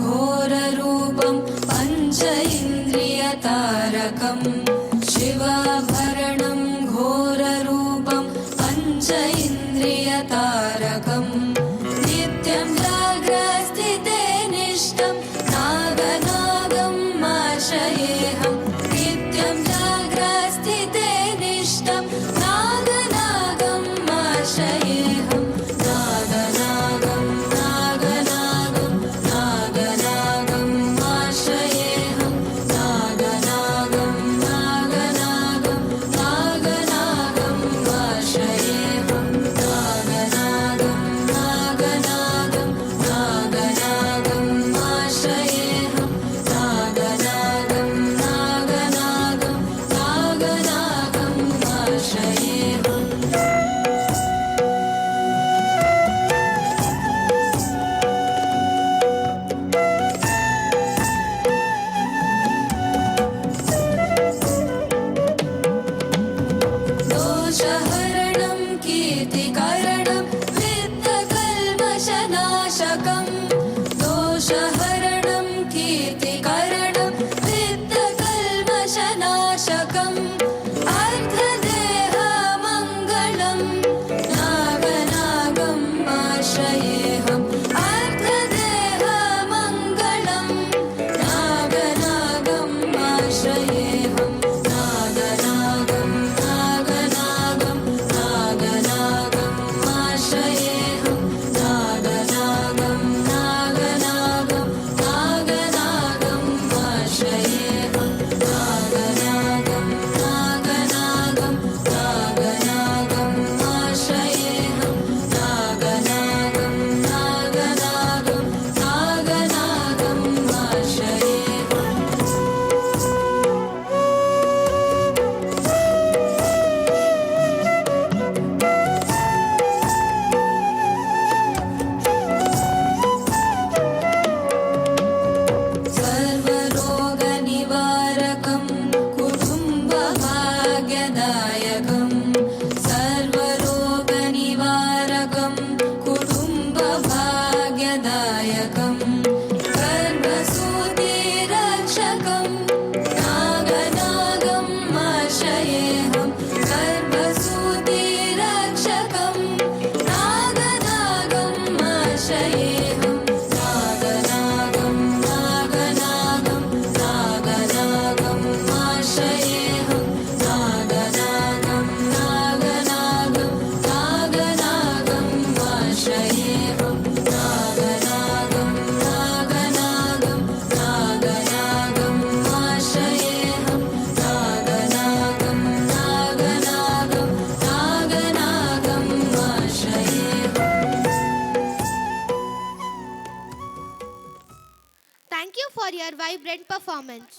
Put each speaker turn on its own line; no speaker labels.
घोररूपं पञ्च इन्द्रियतारकम् शिवाभरणं घोररूपं पञ्च इन्द्रियतारकम् नित्यं जाग्रस्थिते निष्ठं नागनागं आश्रयेऽहं नित्यं जाग्रस्थिते निष्ठं नागनागं आश्रयेऽहं नागनागं नागनागं नागनागं आश्रयेऽहं नागनागं नागनागं नागनागं आश्रयेऽहं नागनागं नागनागं नागनागं आश्रयेऽहं नागनागं नागनागं नागनागं आश्रयेऽहम् दोषहरणं कीर्तिकरणं वित्तकल्मषनाशकम् दोषहरणं कीर्तिकरणं वित्तकल्मषनाशकम् अर्थदेहमङ्गलं नागनागम् आश्रयेऽहम् अर्थदेहमङ्गलं नागनागम् आश्रयेऽहम् नागनागं नागनागं नागनागम् आश्रयेऽहं नागनागं नागनागं नागनागम् आश्रयेऽहं नागनागं नागनागं नागनागम् आश्रयेऽहं नागनागं नागनागं नागनागम् आश्रयेऽहम् सर्वरोगनिवारकं कुटुम्बभाग्यदायकं सर्वरोगनिवारकं कुटुम्बभाग्यदायकं गर्भसूतिरक्षकं नागनागम् आश्रयेऽहं गर्भसूतिरक्षकं नागनागम् आश्रयेऽहं नागनागं नागनागं नागनागम् आश्रयेऽहं नागनागं नागनागं नागनागम् आश्रयेऽहं नागनागं नागनागं नागनागम् आश्रयेऽहं नागनागं नागनागं नागनागम् आश्रयेऽहम्
Thank you for your vibrant performance.